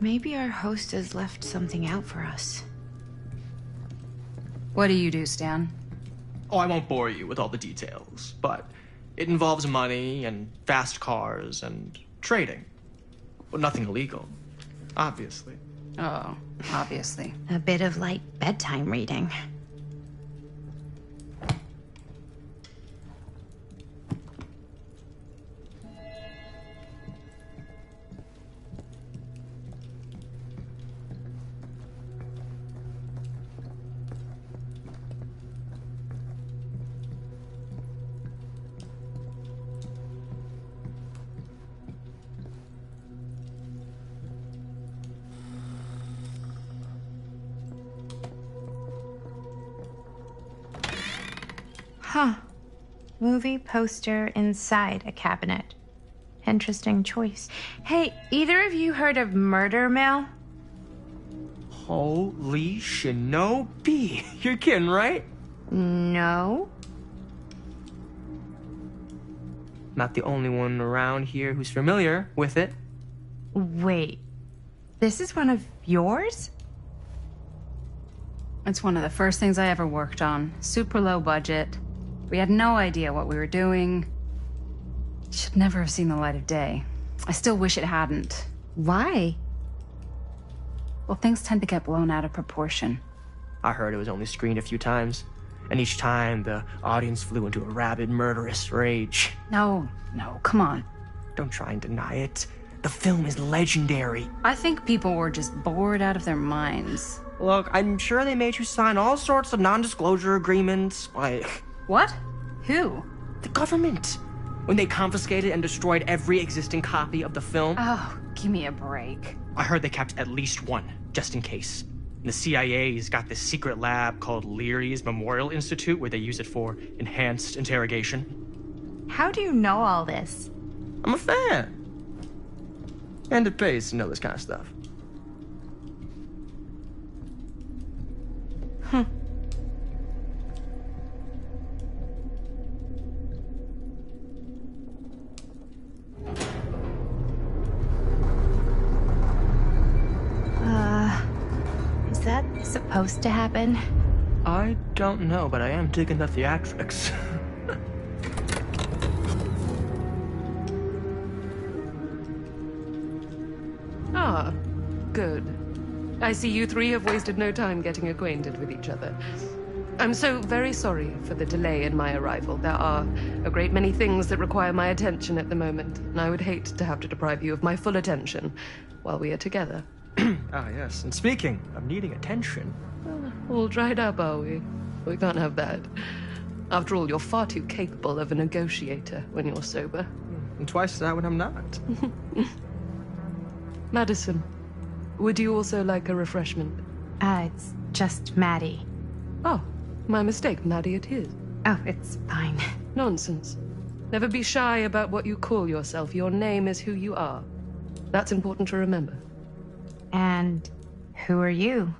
Maybe our host has left something out for us. What do you do, Stan? Oh, I won't bore you with all the details, but it involves money and fast cars and trading. Well, nothing illegal, obviously. Oh, obviously. A bit of light bedtime reading. Huh. Movie poster inside a cabinet. Interesting choice. Hey, either of you heard of Murder Mill? Holy shinobi. You're kidding, right? No. Not the only one around here who's familiar with it. Wait. This is one of yours? It's one of the first things I ever worked on. Super low budget. We had no idea what we were doing. Should never have seen the light of day. I still wish it hadn't. Why? Well, things tend to get blown out of proportion. I heard it was only screened a few times, and each time the audience flew into a rabid, murderous rage. No, come on. Don't try and deny it. The film is legendary. I think people were just bored out of their minds. Look, I'm sure they made you sign all sorts of non-disclosure agreements, like... What? Who? The government. When they confiscated and destroyed every existing copy of the film. Oh, give me a break. I heard they kept at least one, just in case. The CIA's got this secret lab called Leary's Memorial Institute where they use it for enhanced interrogation. How do you know all this? I'm a fan. And it pays to know this kind of stuff. Is that supposed to happen? I don't know, but I am digging the theatrics. Ah, good. I see you three have wasted no time getting acquainted with each other. I'm so very sorry for the delay in my arrival. There are a great many things that require my attention at the moment, and I would hate to have to deprive you of my full attention while we are together. Ah, yes. And speaking of needing attention... All dried up, are we? We can't have that. After all, you're far too capable of a negotiator when you're sober. And twice that when I'm not. Madison, would you also like a refreshment? It's just Maddie. Oh, my mistake. Maddie it is. Oh, it's fine. Nonsense. Never be shy about what you call yourself. Your name is who you are. That's important to remember. And who are you?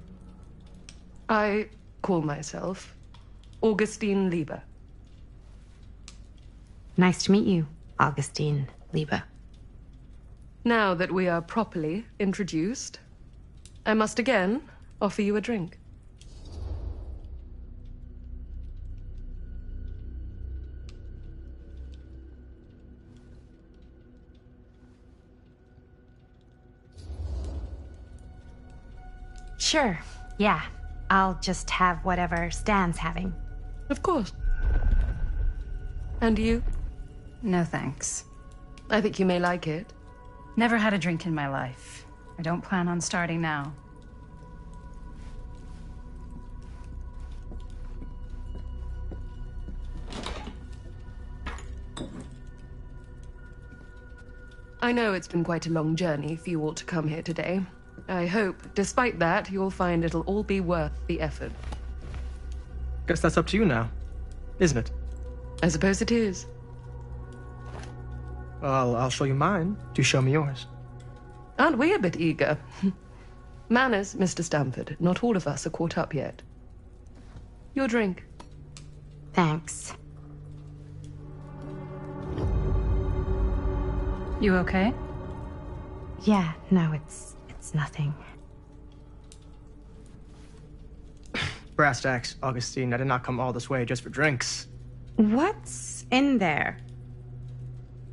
I call myself Augustine Lieber. Nice to meet you, Augustine Lieber. Now that we are properly introduced, I must again offer you a drink. Sure, yeah. I'll just have whatever Stan's having. Of course. And you? No thanks. I think you may like it. Never had a drink in my life. I don't plan on starting now. I know it's been quite a long journey for you all to come here today. I hope, despite that, you'll find it'll all be worth the effort. Guess that's up to you now, isn't it? I suppose it is. Well, I'll show you mine. Do show me yours. Aren't we a bit eager? Manners, Mr. Stamford. Not all of us are caught up yet. Your drink. Thanks. You okay? Yeah, no, it's It's nothing. Brass tacks, Augustine. I did not come all this way just for drinks. What's in there?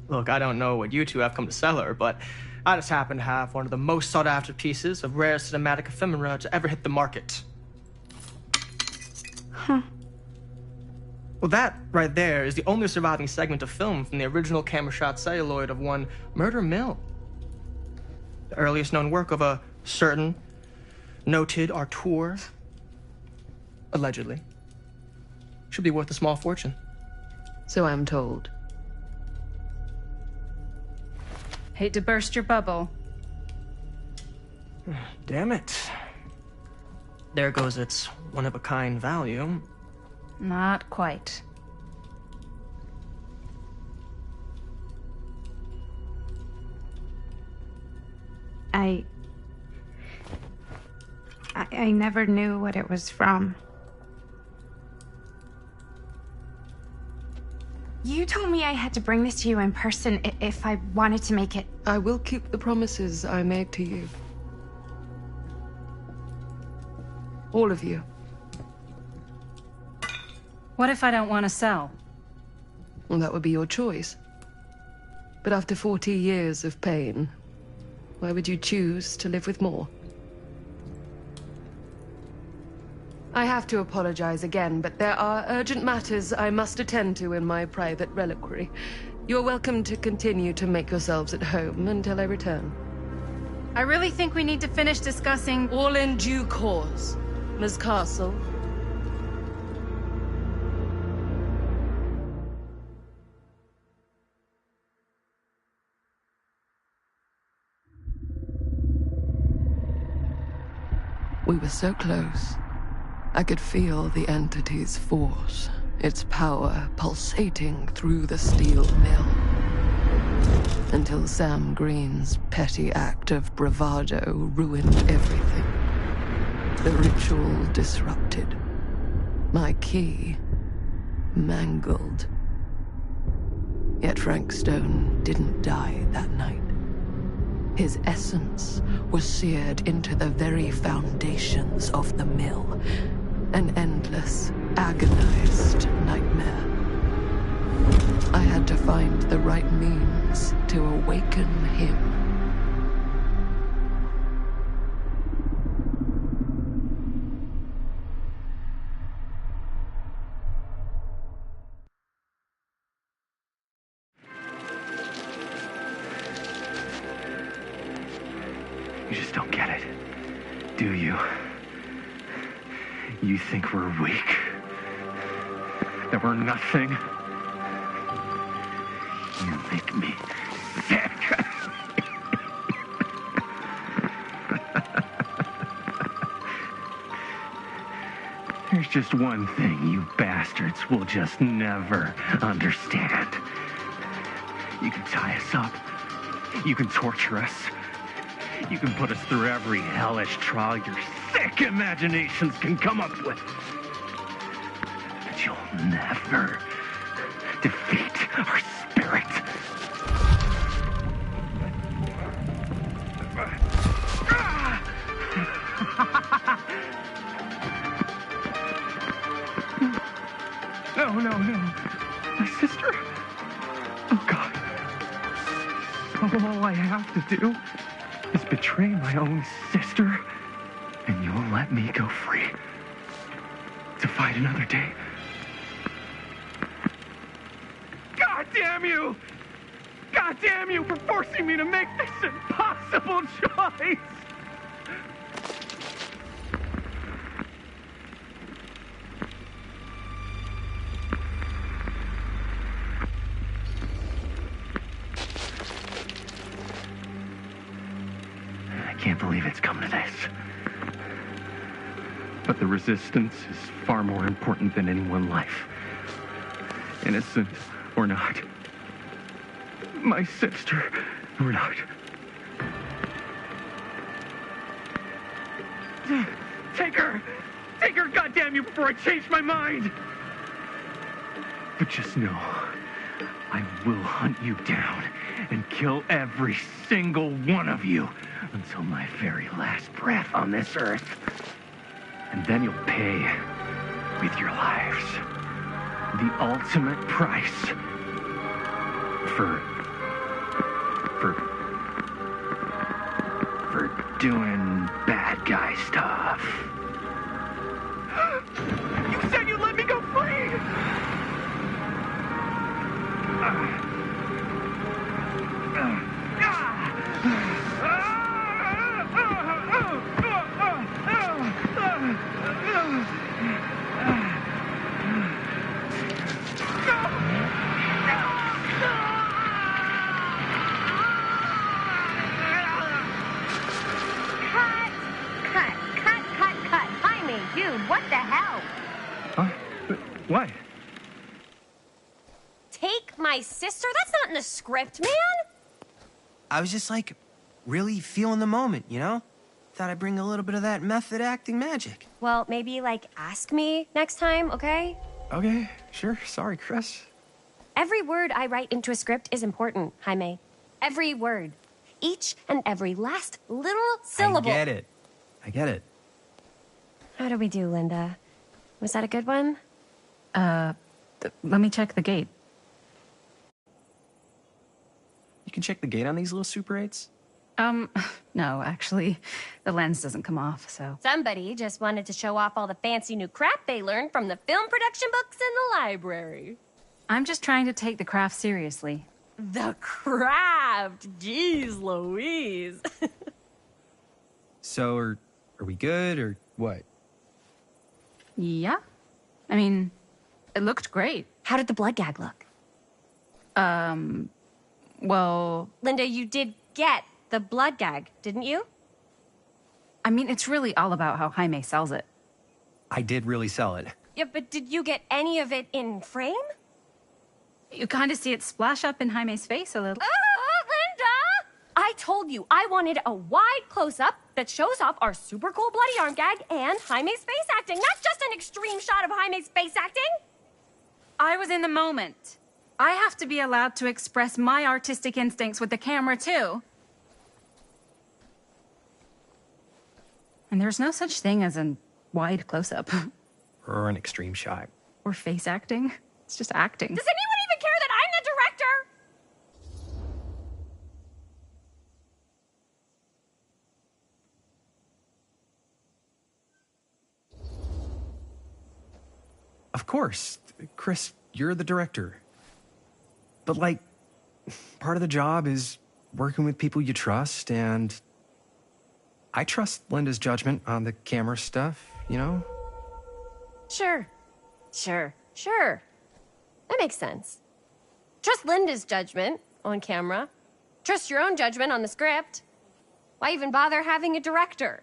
Look, I don't know what you two have come to sell her, but I just happen to have one of the most sought-after pieces of rare cinematic ephemera to ever hit the market. Huh. Well, that right there is the only surviving segment of film from the original camera shot celluloid of one Murder Mill. The earliest known work of a certain noted auteur, allegedly, should be worth a small fortune. So I'm told. Hate to burst your bubble. Damn it. There goes its one-of-a-kind value. Not quite. I never knew what it was from. You told me I had to bring this to you in person if I wanted to make it. I will keep the promises I made to you. All of you. What if I don't want to sell? Well, that would be your choice. But after 40 years of pain, why would you choose to live with more? I have to apologize again, but there are urgent matters I must attend to in my private reliquary. You're welcome to continue to make yourselves at home until I return. I really think we need to finish discussing... All in due course, Ms. Castle. We were so close. I could feel the entity's force, its power pulsating through the steel mill. Until Sam Green's petty act of bravado ruined everything. The ritual disrupted. My key mangled. Yet Frank Stone didn't die that night. His essence was seared into the very foundations of the mill. An endless, agonized nightmare. I had to find the right means to awaken him. You just don't get it, do you? You think we're weak? That we're nothing? You make me sick. There's just one thing you bastards will just never understand. You can tie us up. You can torture us. You can put us through every hellish trial your sick imaginations can come up with. But you'll never defeat our spirit. No. My sister? Oh, God. All I have to do is betray my own sister, and you'll let me go free to fight another day. God damn you! God damn you for forcing me to make this impossible choice! I can't believe it's come to this. But the resistance is far more important than any one life. Innocent or not. My sister or not. Take her! Take her, goddamn you, before I change my mind! But just know, I will hunt you down and kill every single one of you until my very last breath on this earth. And then you'll pay with your lives. The ultimate price for doing bad guy stuff. You said you'd let me go free! Cut. Jaime, dude, what the hell? Huh? What? Take my sister? That's not in the script, man. I was just like, really feeling the moment, you know? Thought I'd bring a little bit of that method acting magic. Well, maybe, like, ask me next time, okay? Okay, sure. Sorry, Chris. Every word I write into a script is important, Jaime. Every word. Each and every last little syllable. I get it. How do we do, Linda? Was that a good one? Let me check the gate. You can check the gate on these little Super 8s? No, actually, the lens doesn't come off, so. Somebody just wanted to show off all the fancy new crap they learned from the film production books in the library. I'm just trying to take the craft seriously. The craft! Jeez Louise. So, are we good, or what? Yeah. I mean, it looked great. How did the blood gag look? Well, Linda, you did get the blood gag, didn't you? I mean, it's really all about how Jaime sells it. I did really sell it. Yeah, but did you get any of it in frame? You kind of see it splash up in Jaime's face a little. Linda! I told you I wanted a wide close-up that shows off our super cool bloody arm gag and Jaime's face acting, not just an extreme shot of Jaime's face acting. I was in the moment. I have to be allowed to express my artistic instincts with the camera, too. And there's no such thing as a wide close-up. Or an extreme shot. Or face acting. It's just acting. Does anyone even care that I'm the director? Of course. Chris, you're the director. But, like, part of the job is working with people you trust, and I trust Linda's judgment on the camera stuff, you know? Sure. That makes sense. Trust Linda's judgment on camera. Trust your own judgment on the script. Why even bother having a director?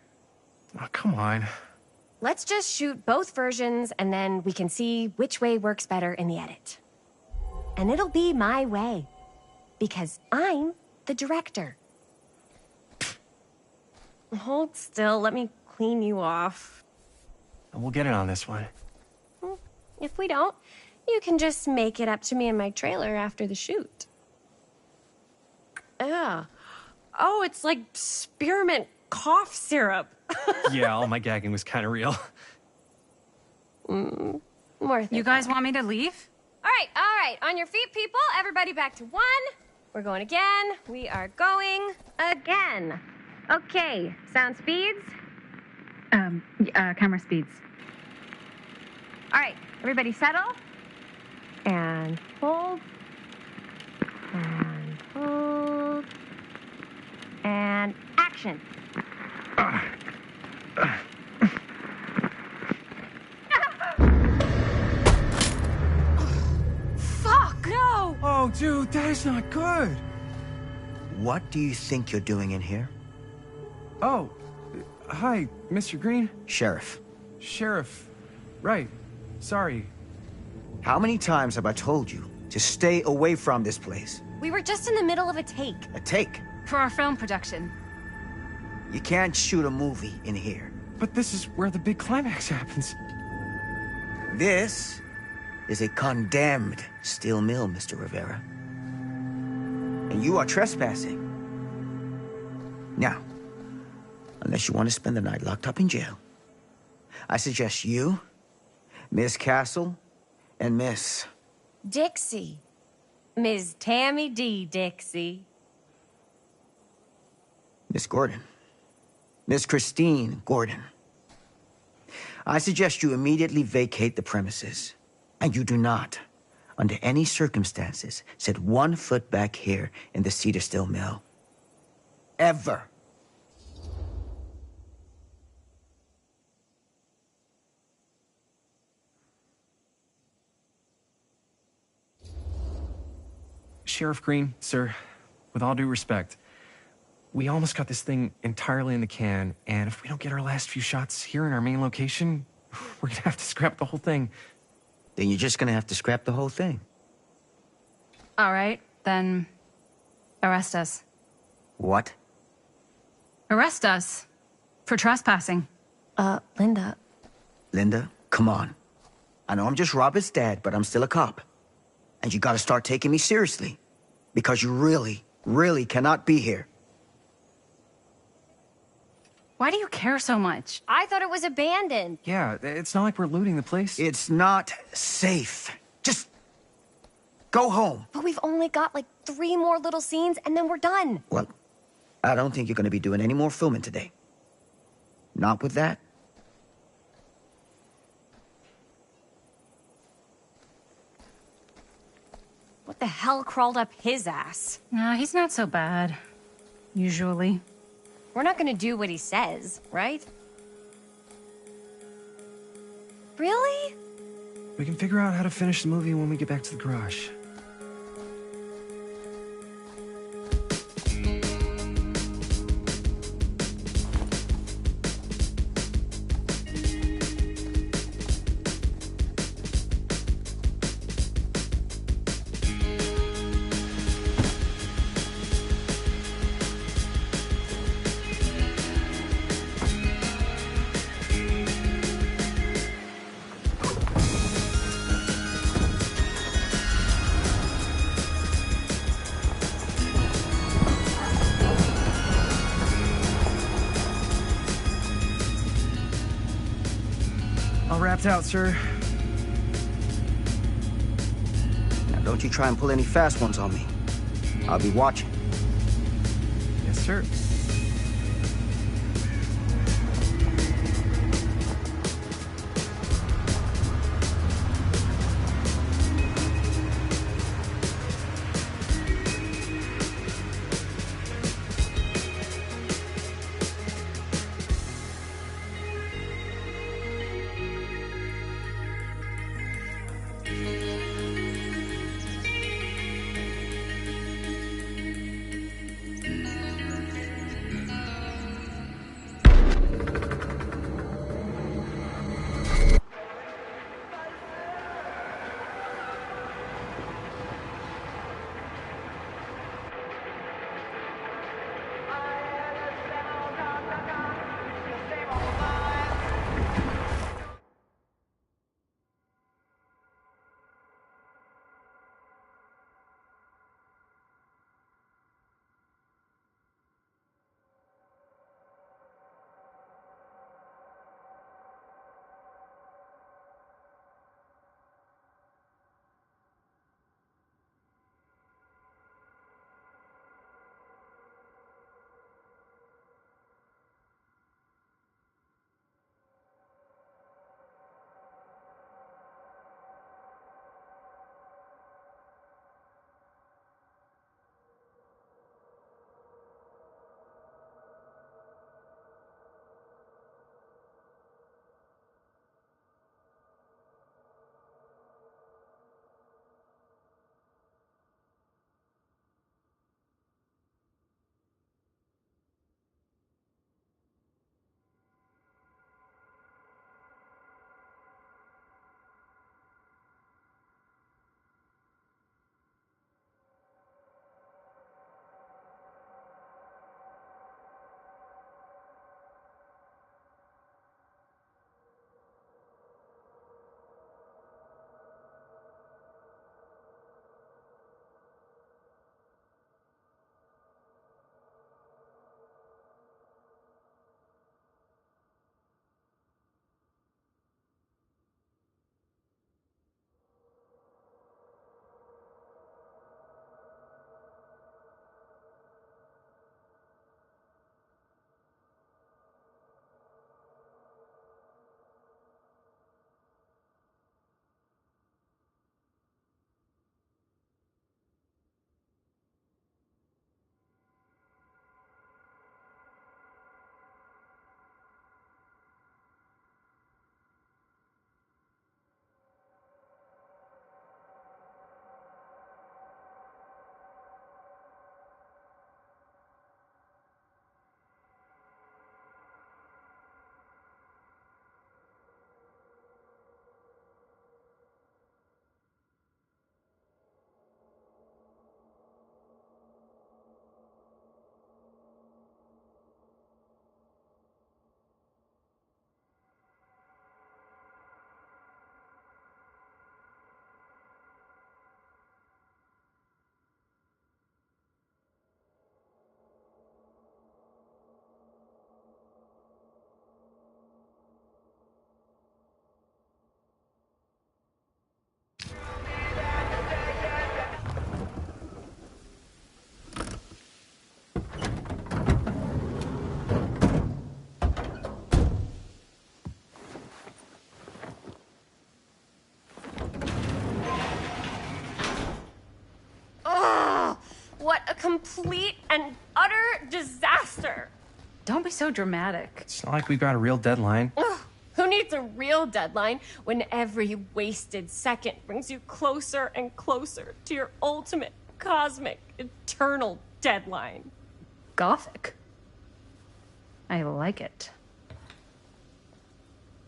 Oh, come on. Let's just shoot both versions and then we can see which way works better in the edit. And it'll be my way. Because I'm the director. Hold still, let me clean you off. We'll get it on this one. If we don't, you can just make it up to me in my trailer after the shoot. Ugh. Oh, it's like spearmint cough syrup. Yeah, all my gagging was kind of real. Worth it. You guys want me to leave? All right. On your feet, people. Everybody back to one. We're going again. We are going again. Okay, sound speeds. Camera speeds. All right, everybody settle. And hold. And hold. And action. Fuck! No! Oh, dude, that is not good. What do you think you're doing in here? Oh, hi, Mr. Green. Sheriff. Sheriff. Right. Sorry. How many times have I told you to stay away from this place? We were just in the middle of a take. A take. For our film production. You can't shoot a movie in here. But this is where the big climax happens. This is a condemned steel mill, Mr. Rivera. and you are trespassing. Now, unless you want to spend the night locked up in jail, I suggest you, Miss Castle, and Miss... Dixie. Ms. Tammy D. Dixie. Miss Gordon. Miss Christine Gordon. I suggest you immediately vacate the premises, and you do not, under any circumstances, set 1 foot back here in the Cedar Still Mill. Ever. Sheriff Green, sir, with all due respect, we almost got this thing entirely in the can, and if we don't get our last few shots here in our main location, we're gonna have to scrap the whole thing. Then you're just gonna have to scrap the whole thing. All right, then arrest us. What? Arrest us for trespassing. Linda. Linda, come on. I know I'm just Robert's dad, but I'm still a cop. And you gotta start taking me seriously. Because you really, really cannot be here. Why do you care so much? I thought it was abandoned. Yeah, it's not like we're looting the place. It's not safe. Just go home. But we've only got like 3 more little scenes and then we're done. Well, I don't think you're gonna be doing any more filming today. Not with that. What the hell crawled up his ass? Nah, he's not so bad. Usually. We're not gonna do what he says, right? Really? We can figure out how to finish the movie when we get back to the garage. All wrapped out, sir. Now, don't you try and pull any fast ones on me. I'll be watching. Yes, sir. complete and utter disaster. Don't be so dramatic. It's not like we've got a real deadline. Ugh, who needs a real deadline when every wasted second brings you closer and closer to your ultimate, cosmic, eternal deadline? Gothic. I like it.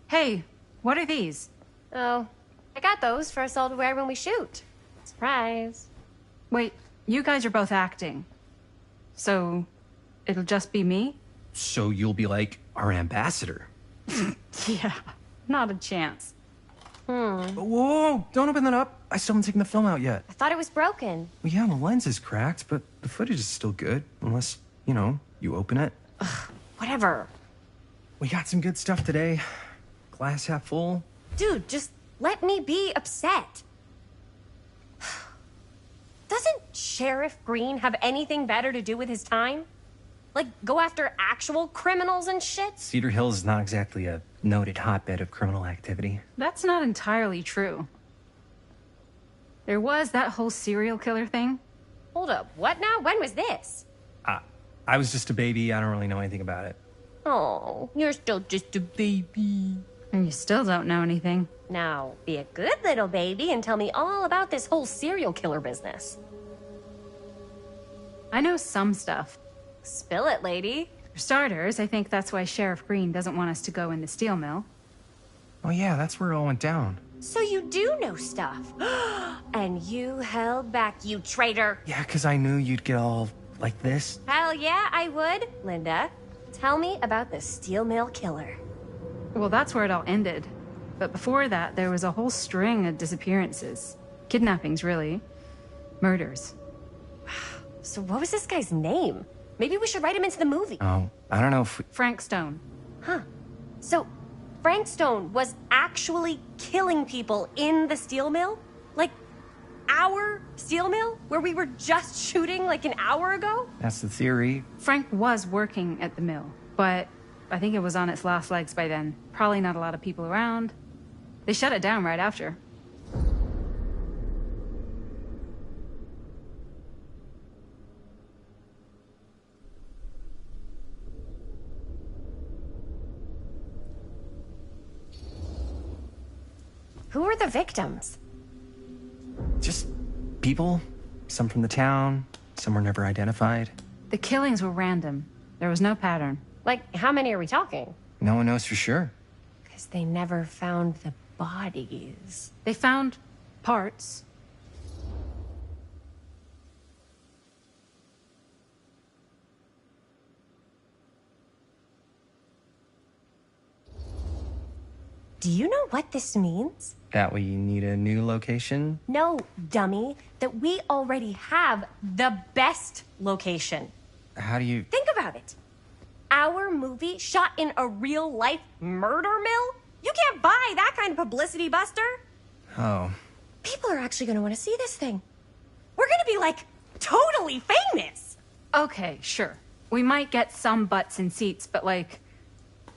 Hey, what are these? Oh, I got those for us all to wear when we shoot. Surprise. Wait, you guys are both acting. So, it'll just be me? So you'll be like our ambassador. Yeah, not a chance. Whoa, don't open that up. I still haven't taken the film out yet. I thought it was broken. Well, yeah, the lens is cracked, but the footage is still good. Unless, you open it. Whatever. We got some good stuff today. Glass half full. Dude, just let me be upset. Doesn't Sheriff Green have anything better to do with his time? Like, go after actual criminals and shit? Cedar Hills is not exactly a noted hotbed of criminal activity. That's not entirely true. There was that whole serial killer thing. Hold up, what now? When was this? I was just a baby. I don't really know anything about it. Oh, you're still just a baby. And you still don't know anything. Now, be a good little baby and tell me all about this whole serial killer business. I know some stuff. Spill it, lady. For starters, I think that's why Sheriff Green doesn't want us to go in the steel mill. Oh yeah, that's where it all went down. So you do know stuff. And you held back, you traitor. Yeah, because I knew you'd get all like this. Hell yeah, I would. Linda, tell me about the steel mill killer. Well, that's where it all ended. But before that, there was a whole string of disappearances. Kidnappings, really. Murders. So what was this guy's name? Maybe we should write him into the movie. Oh, I don't know if we... Frank Stone. Huh. So, Frank Stone was actually killing people in the steel mill? Like, our steel mill? Where we were just shooting like an hour ago? That's the theory. Frank was working at the mill, but I think it was on its last legs by then. Probably not a lot of people around. They shut it down right after. Who were the victims? Just people. Some from the town. Some were never identified. The killings were random. There was no pattern. Like, how many are we talking? No one knows for sure. Because they never found the bodies. They found parts. Do you know what this means? That we need a new location? No, dummy. That we already have the best location. How do you... Think about it. Our movie shot in a real-life murder mill? You can't buy that kind of publicity, Buster. Oh. People are actually going to want to see this thing. We're going to be, like, totally famous. Okay, sure. We might get some butts in seats, but, like,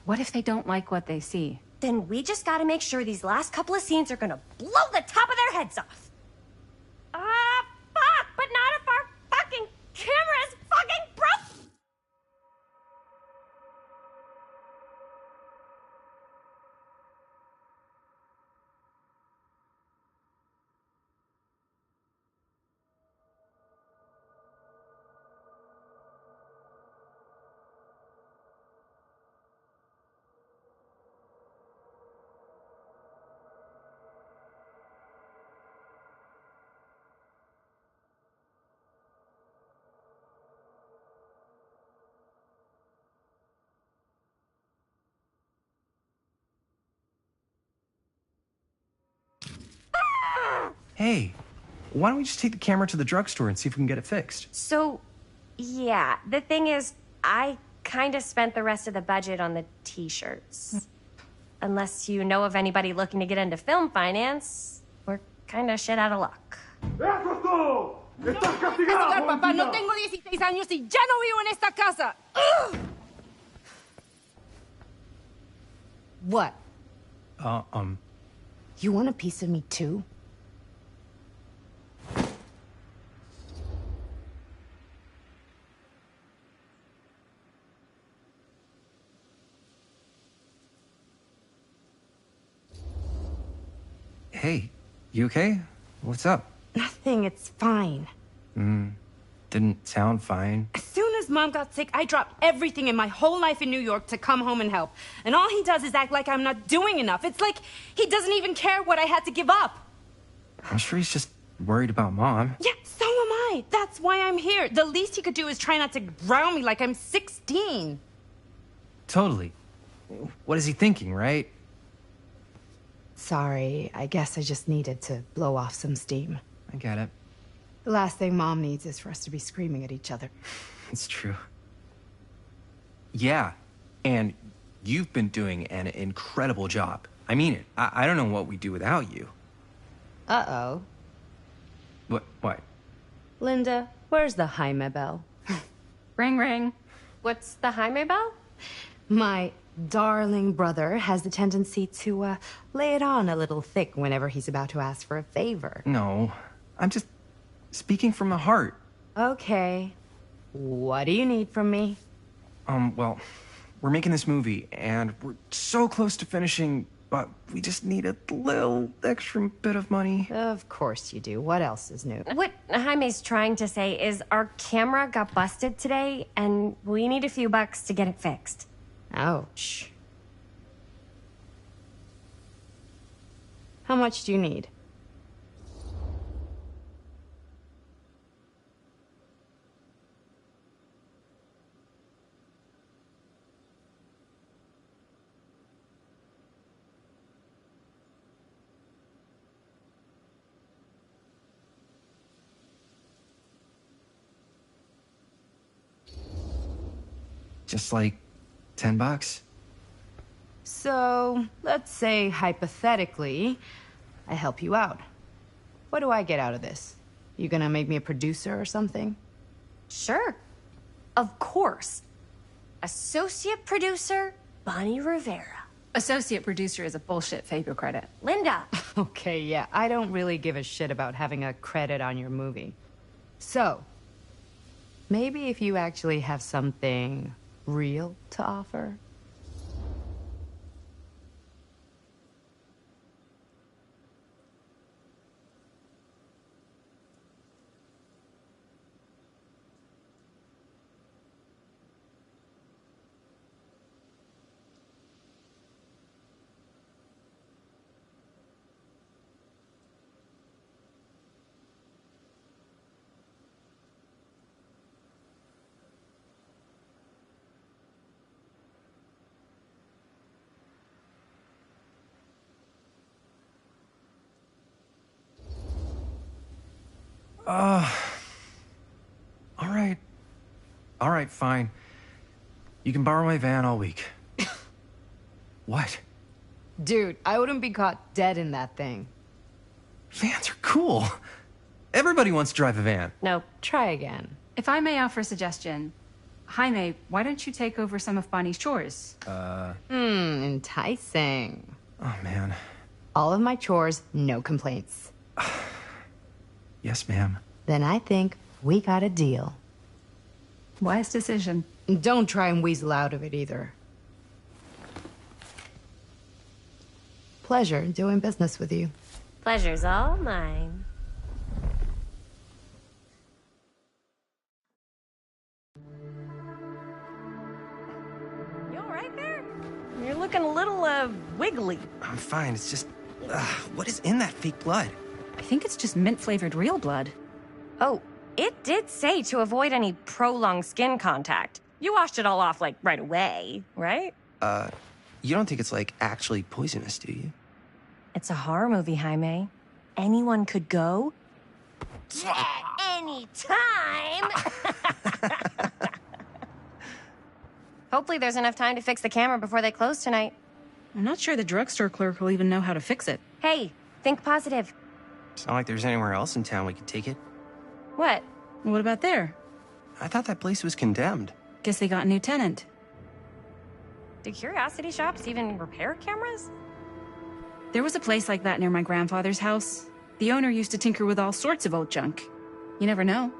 what if they don't like what they see? Then we just got to make sure these last couple of scenes are going to blow the top of their heads off. Fuck, but not if our fucking camera's fucking broke. Hey, why don't we just take the camera to the drugstore and see if we can get it fixed? So, yeah, the thing is, I kind of spent the rest of the budget on the t-shirts. Unless you know of anybody looking to get into film finance, we're kind of shit out of luck. ¡Eso es todo! ¡Estás castigado! Papá, no tengo 16 años y ya no vivo en esta casa. What? You want a piece of me too? 。 . 。 . 。 . 。 . 。 . 。 . 。 . 。 . 。 . 。 . 。 . 。 . 。 . 。 。 . 。 . 。 。 . 。 。 . 。 。 . 。 ¡Eso es todo! ¡Estás castigado, bandido! 'What? Hey, you okay? What's up? Nothing, it's fine. Didn't sound fine. As soon as Mom got sick, I dropped everything in my whole life in New York to come home and help. And all he does is act like I'm not doing enough. It's like he doesn't even care what I had to give up. I'm sure he's just worried about Mom. Yeah, so am I. That's why I'm here. The least he could do is try not to ground me like I'm 16. Totally. What is he thinking, right? Sorry, I guess I just needed to blow off some steam. I get it. The last thing Mom needs is for us to be screaming at each other. It's true. Yeah, and you've been doing an incredible job. I mean it. I don't know what we'd do without you. Uh-oh. What? Linda, where's the Jaime bell? Ring, ring. What's the Jaime bell? My darling brother has the tendency to lay it on a little thick whenever he's about to ask for a favor. No, I'm just speaking from the heart. Okay. What do you need from me? Well, we're making this movie, and we're so close to finishing, but we just need a little extra bit of money. Of course you do. What else is new? What Jaime's trying to say is our camera got busted today, and we need a few bucks to get it fixed. Ouch. How much do you need? Just like $10. So, let's say hypothetically, I help you out. What do I get out of this? You gonna make me a producer or something? Sure. Of course. Associate producer, Bonnie Rivera. Associate producer is a bullshit Faber credit. Linda. Okay, yeah, I don't really give a shit about having a credit on your movie. So, maybe if you actually have something real to offer? All right, fine. You can borrow my van all week. What? Dude, I wouldn't be caught dead in that thing. Vans are cool. Everybody wants to drive a van. Nope. Try again. If I may offer a suggestion, Jaime, why don't you take over some of Bonnie's chores? Enticing. Oh, man. All of my chores, no complaints. Yes, ma'am. Then I think we got a deal. Wise decision. Don't try and weasel out of it either. Pleasure doing business with you. Pleasure's all mine. You all right there? You're looking a little, wiggly. I'm fine. It's just, what is in that fake blood? I think it's just mint-flavored real blood. Oh, it did say to avoid any prolonged skin contact. You washed it all off, like, right away, right? You don't think it's, like, actually poisonous, do you? It's a horror movie, Jaime. Anyone could go. Anytime! Hopefully there's enough time to fix the camera before they close tonight. I'm not sure the drugstore clerk will even know how to fix it. Hey, think positive. It's not like there's anywhere else in town we could take it. What? What about there? I thought that place was condemned. Guess they got a new tenant. Do curiosity shops even repair cameras? There was a place like that near my grandfather's house. The owner used to tinker with all sorts of old junk. You never know.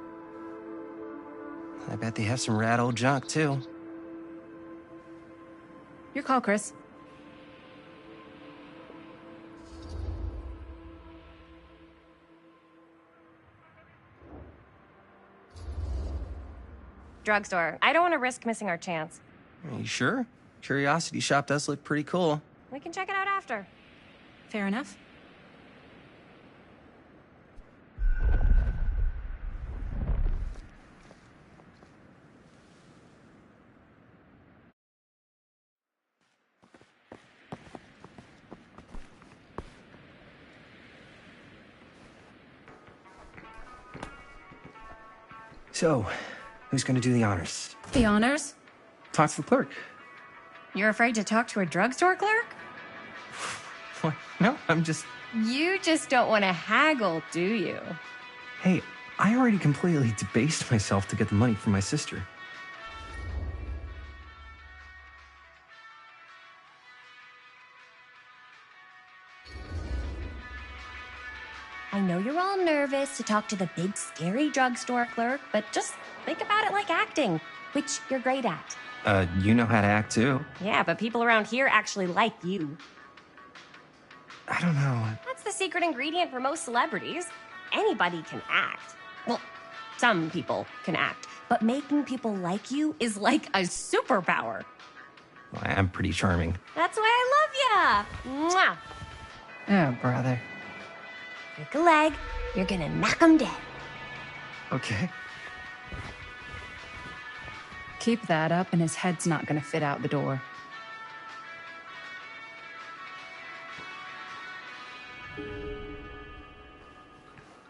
I bet they have some rad old junk, too. Your call, Chris. drugstore. I don't want to risk missing our chance. Are you sure? Curiosity Shop does look pretty cool. We can check it out after. Fair enough. So, who's gonna do the honors? The honors? Talk to the clerk. You're afraid to talk to a drugstore clerk? What? No, I'm just... You just don't want to haggle, do you? Hey, I already completely debased myself to get the money from my sister. I know you're all nervous to talk to the big, scary drugstore clerk, but just think about it like acting, which you're great at. You know how to act too. Yeah, but people around here actually like you. I don't know. That's the secret ingredient for most celebrities. Anybody can act. Well, some people can act, but making people like you is like a superpower. Well, I'm pretty charming. That's why I love ya. Mwah. Oh, brother. Break a leg, you're gonna knock 'em dead. Okay. Keep that up and his head's not gonna fit out the door.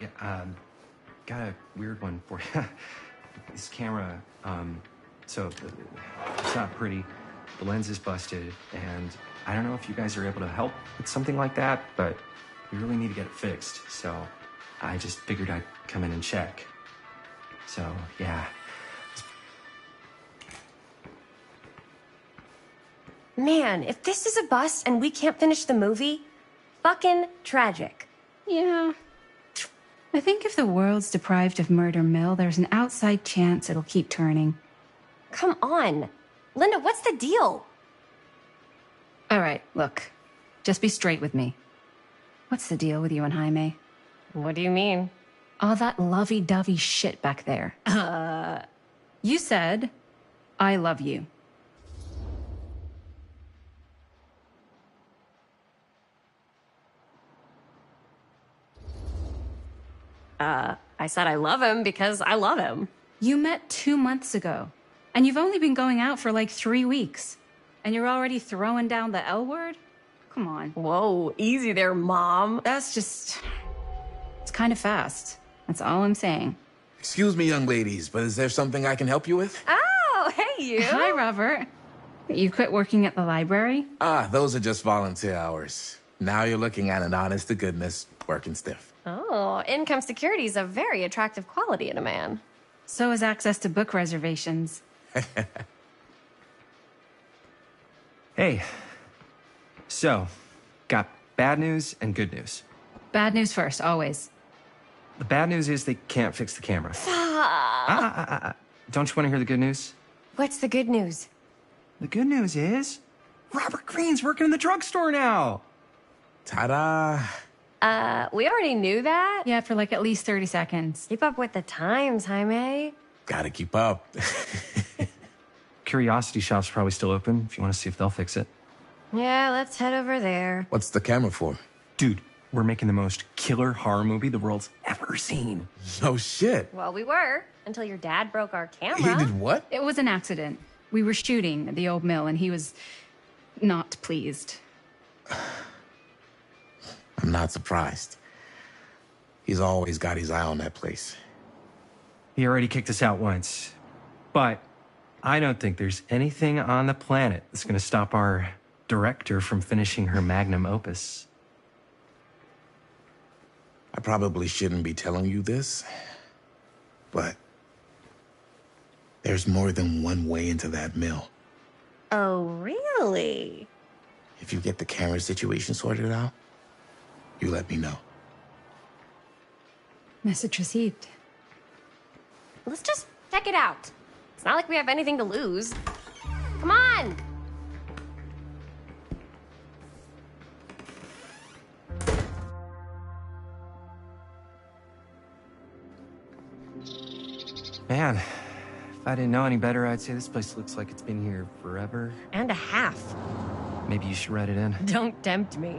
Yeah, got a weird one for you. This camera, so it's not pretty. The lens is busted, and I don't know if you guys are able to help with something like that, but we really need to get it fixed. So I just figured I'd come in and check. So, yeah. Man, if this is a bust and we can't finish the movie, fucking tragic. Yeah. I think if the world's deprived of Murder Mill, there's an outside chance it'll keep turning. Come on. Linda, what's the deal? All right, look. Just be straight with me. What's the deal with you and Jaime? What do you mean? All that lovey-dovey shit back there. You said, I love you. I said I love him because I love him. You met 2 months ago, and you've only been going out for like 3 weeks. And you're already throwing down the L word? Come on. Whoa, easy there, Mom. That's just... It's kind of fast. That's all I'm saying. Excuse me, young ladies, but is there something I can help you with? Oh, hey, you. Hi, Robert. You quit working at the library? Ah, those are just volunteer hours. Now you're looking at an honest-to-goodness working stiff. Oh, income security is a very attractive quality in a man. So is access to book reservations. Hey. So, got bad news and good news. Bad news first, always. The bad news is they can't fix the camera. Don't you want to hear the good news? What's the good news? The good news is Robert Greene's working in the drugstore now. Ta-da! We already knew that. Yeah, for like at least 30 seconds. Keep up with the times, Jaime. Gotta keep up. Curiosity Shop's probably still open if you want to see if they'll fix it. Yeah, let's head over there. What's the camera for? Dude, we're making the most killer horror movie the world's ever seen. No shit. Well, we were, until your dad broke our camera. He did what? It was an accident. We were shooting at the old mill, and he was not pleased. I'm not surprised. He's always got his eye on that place. He already kicked us out once. But I don't think there's anything on the planet that's going to stop our director from finishing her magnum opus. I probably shouldn't be telling you this, but there's more than one way into that mill. Oh, really? If you get the camera situation sorted out, you let me know. Message received. Let's just check it out. It's not like we have anything to lose. Come on! Man, If I didn't know any better, I'd say this place looks like it's been here forever. And a half. Maybe you should write it in. Don't tempt me.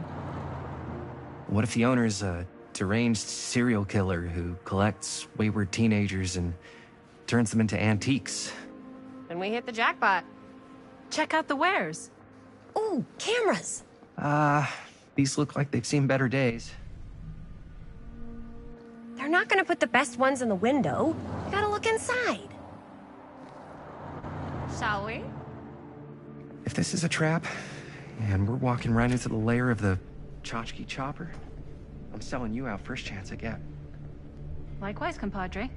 What if the owner's a deranged serial killer who collects wayward teenagers and turns them into antiques? Then we hit the jackpot. Check out the wares. Ooh, cameras. These look like they've seen better days. They're not gonna put the best ones in the window. You gotta look inside. Shall we? If this is a trap, and we're walking right into the lair of the tchotchke chopper, I'm selling you out first chance I get. Likewise, compadre.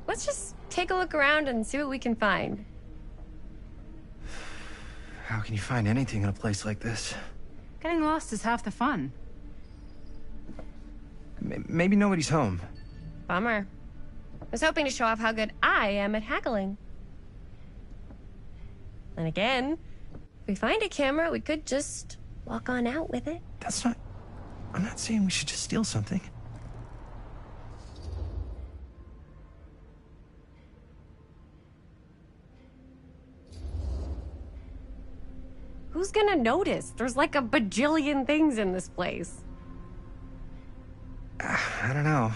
Let's just take a look around and see what we can find. How can you find anything in a place like this? Getting lost is half the fun. Maybe nobody's home. Bummer. I was hoping to show off how good I am at haggling. And again, if we find a camera, we could just walk on out with it. That's not... I'm not saying we should just steal something. Who's gonna notice? There's like a bajillion things in this place. I don't know.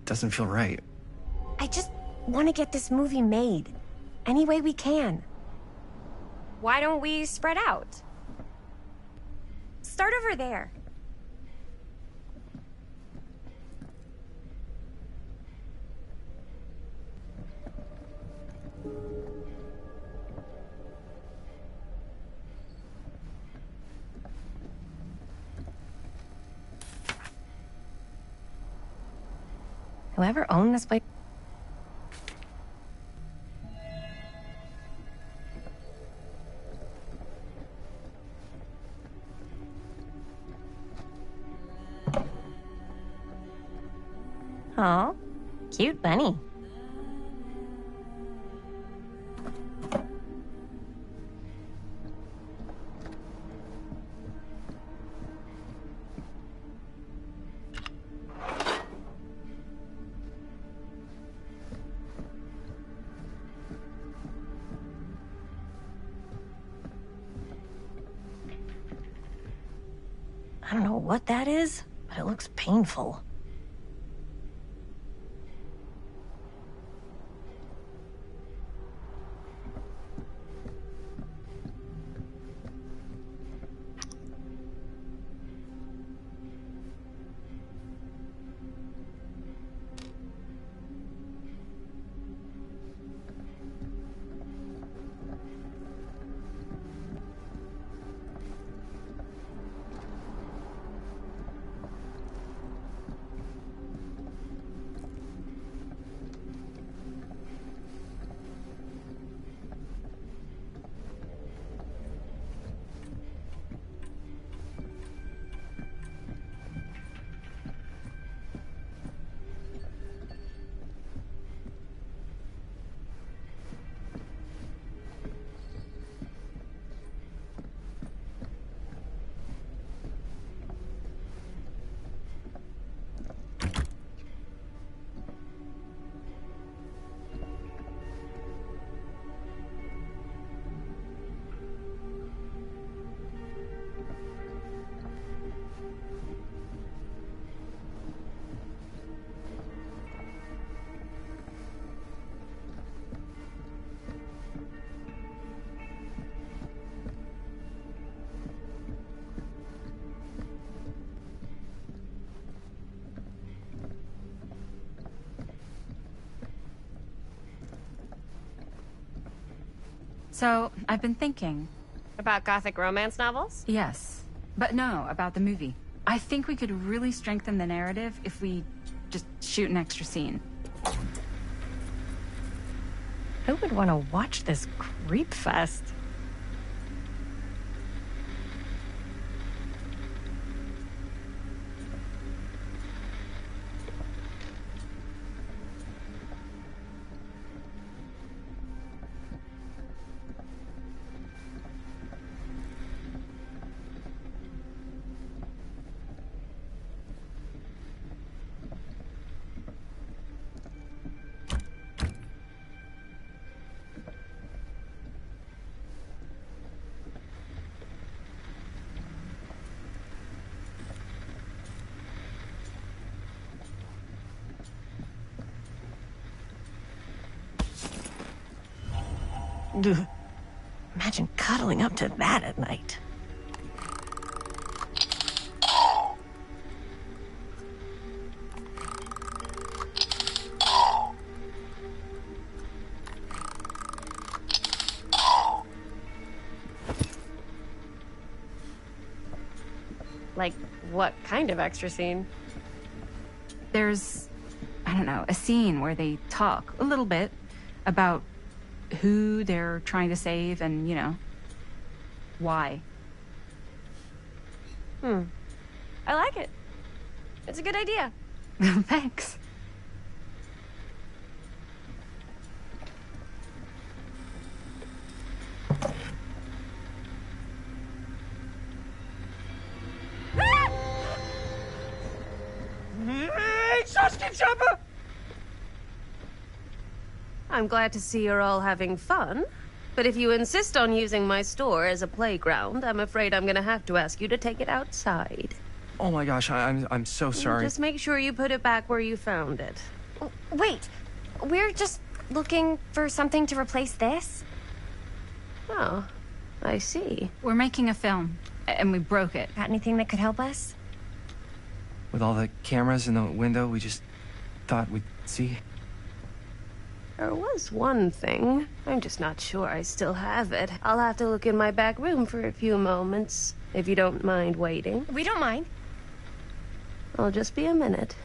Doesn't feel right. I just want to get this movie made. Any way we can. Why don't we spread out? Start over there. Whoever owned this place. Aw, cute bunny. I don't know what that is, but it looks painful. So, I've been thinking. About gothic romance novels? Yes. But no, about the movie. I think we could really strengthen the narrative if we just shoot an extra scene. Who would want to watch this creep fest? Imagine cuddling up to that at night. Like, what kind of extra scene? There's, I don't know, a scene where they talk a little bit about who they're trying to save and, you know, why. I like it. It's a good idea. Thanks. I'm glad to see you're all having fun. But if you insist on using my store as a playground, I'm afraid I'm gonna have to ask you to take it outside. Oh my gosh, I'm so sorry. Just make sure you put it back where you found it. Wait, we're just looking for something to replace this? Oh, I see. We're making a film, and we broke it. Got anything that could help us? With all the cameras in the window, we just thought we'd see. There was one thing. I'm just not sure I still have it. I'll have to look in my back room for a few moments, if you don't mind waiting. We don't mind. I'll just be a minute.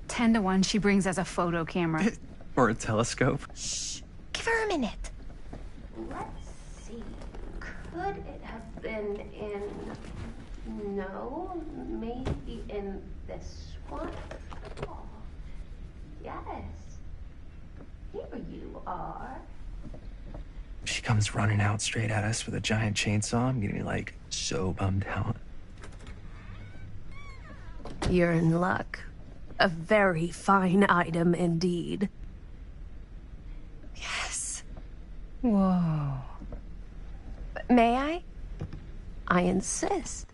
Ten to 1, she brings us a photo camera. Or a telescope. Shh. Give her a minute. Let's see. Could it have been in... No, maybe in this one? Oh, yes. Here you are. She comes running out straight at us with a giant chainsaw. I'm getting like so bummed out. You're in luck. A very fine item indeed. Yes. Whoa. May I? I insist.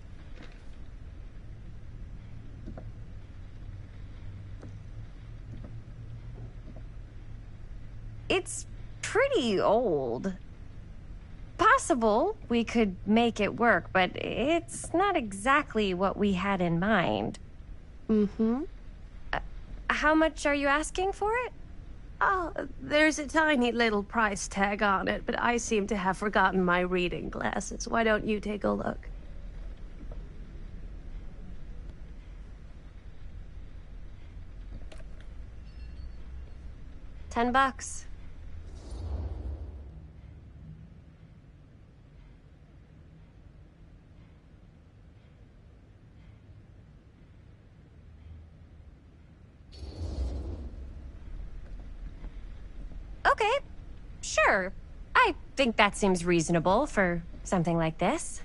It's pretty old. Possible we could make it work, but it's not exactly what we had in mind. Mm-hmm. How much are you asking for it? Oh, there's a tiny little price tag on it, but I seem to have forgotten my reading glasses. Why don't you take a look? $10. Okay, sure. I think that seems reasonable for something like this.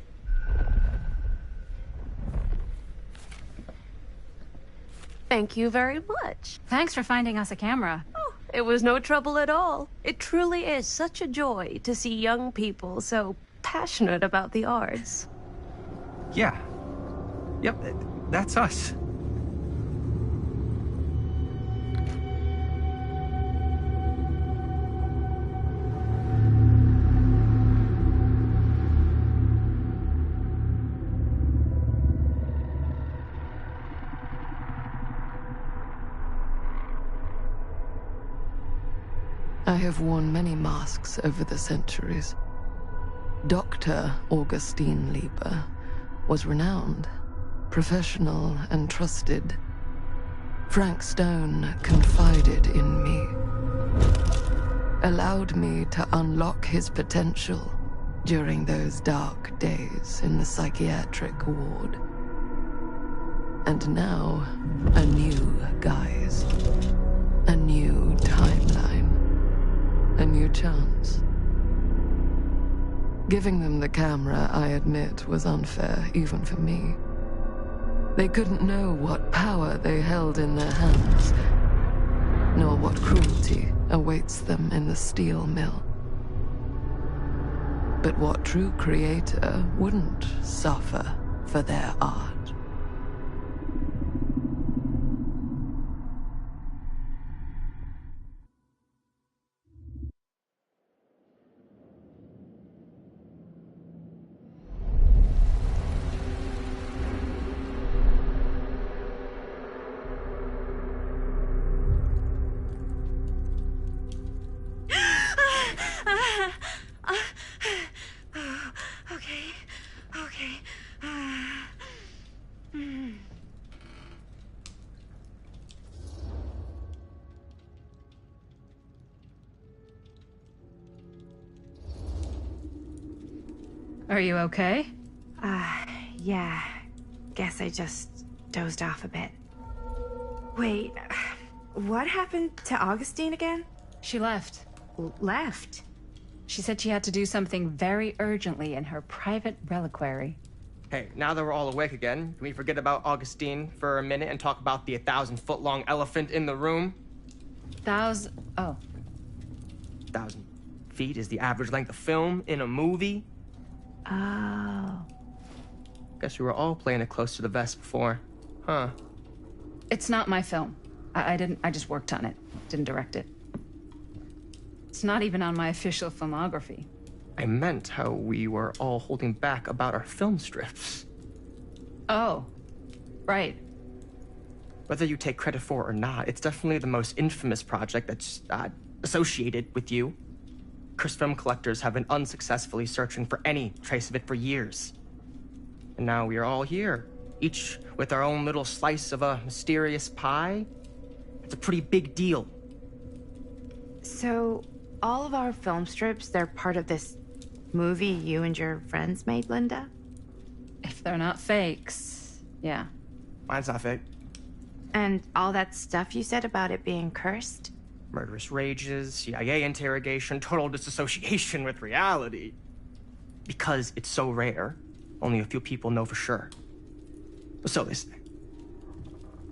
Thank you very much. Thanks for finding us a camera. Oh, it was no trouble at all. It truly is such a joy to see young people so passionate about the arts. Yeah. Yep, that's us. I have worn many masks over the centuries. Dr. Augustine Lieber was renowned, professional, and trusted. Frank Stone confided in me, allowed me to unlock his potential during those dark days in the psychiatric ward. And now, a new guise, a new timeline. A new chance. Giving them the camera, I admit, was unfair, even for me. They couldn't know what power they held in their hands, nor what cruelty awaits them in the steel mill. But what true creator wouldn't suffer for their art? Are you okay? Yeah. Guess I just dozed off a bit. Wait, what happened to Augustine again? She left. Left? She said she had to do something very urgently in her private reliquary. Hey, now that we're all awake again, can we forget about Augustine for a minute and talk about the 1,000-foot-long elephant in the room? Oh. 1,000 feet is the average length of film in a movie? Oh. Guess we were all playing it close to the vest before. Huh. It's not my film. I just worked on it. Didn't direct it. It's not even on my official filmography. I meant how we were all holding back about our film strips. Oh. Right. Whether you take credit for it or not, it's definitely the most infamous project that's associated with you. Cursed film collectors have been unsuccessfully searching for any trace of it for years. And now we are all here, each with our own little slice of a mysterious pie. It's a pretty big deal. So, all of our film strips, they're part of this movie you and your friends made, Linda? If they're not fakes, yeah. Mine's not fake. And all that stuff you said about it being cursed? Murderous rages, CIA interrogation, total disassociation with reality. Because it's so rare, only a few people know for sure. So they say.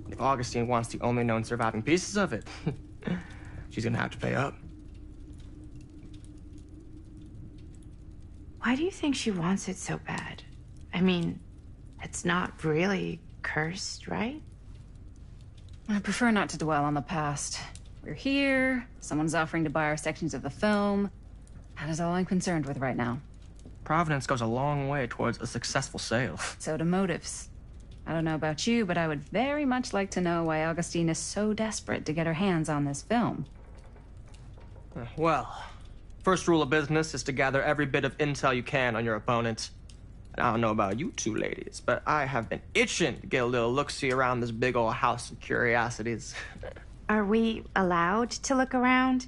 If Augustine wants the only known surviving pieces of it, she's gonna have to pay up. Why do you think she wants it so bad? I mean, it's not really cursed, right? I prefer not to dwell on the past. We're here, someone's offering to buy our sections of the film. That is all I'm concerned with right now. Providence goes a long way towards a successful sale. So do motives. I don't know about you, but I would very much like to know why Augustine is so desperate to get her hands on this film. Well, first rule of business is to gather every bit of intel you can on your opponent. And I don't know about you two ladies, but I have been itching to get a little look-see around this big old house of curiosities. Are we allowed to look around?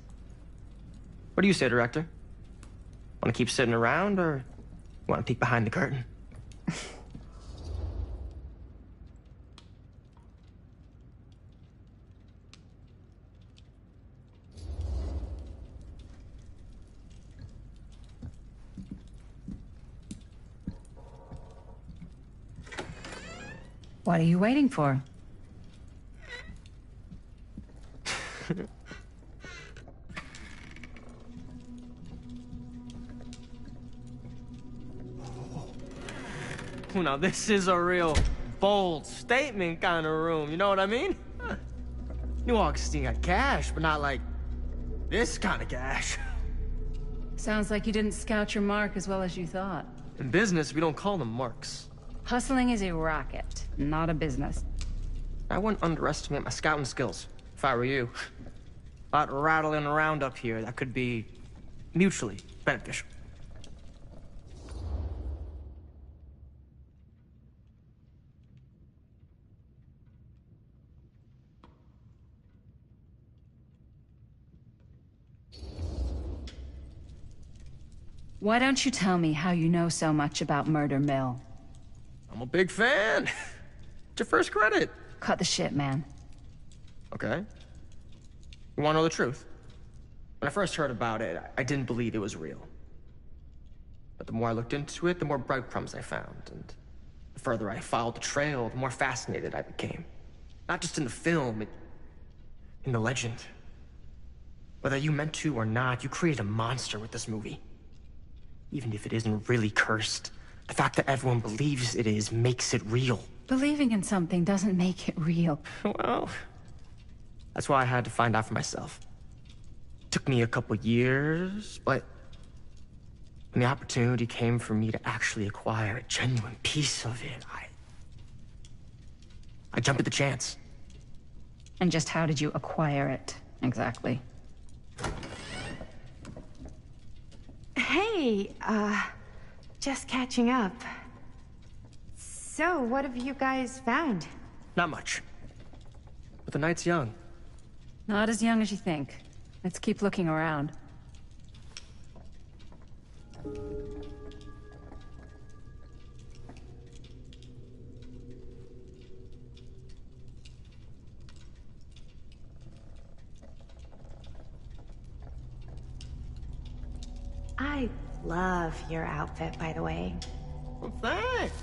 What do you say, director? Want to keep sitting around, or want to peek behind the curtain? What are you waiting for? Oh, now this is a real bold statement kind of room, you know what I mean? Knew Augustine got cash, but not like this kind of cash. Sounds like you didn't scout your mark as well as you thought. In business, we don't call them marks. Hustling is a racket, not a business. I wouldn't underestimate my scouting skills, if I were you. A lot rattling around up here that could be mutually beneficial. Why don't you tell me how you know so much about Murder Mill? I'm a big fan. It's your first credit. Cut the shit, man. Okay. You want to know the truth? When I first heard about it, I didn't believe it was real. But the more I looked into it, the more breadcrumbs I found. And the further I followed the trail, the more fascinated I became. Not just in the film, in the legend. Whether you meant to or not, you created a monster with this movie. Even if it isn't really cursed, the fact that everyone believes it is makes it real. Believing in something doesn't make it real. Well, that's why I had to find out for myself. Took me a couple years, but when the opportunity came for me to actually acquire a genuine piece of it, I jumped at the chance. And just how did you acquire it, exactly? Hey, just catching up. So, what have you guys found? Not much. But the night's young. Not as young as you think. Let's keep looking around. I love your outfit, by the way. Well, thanks.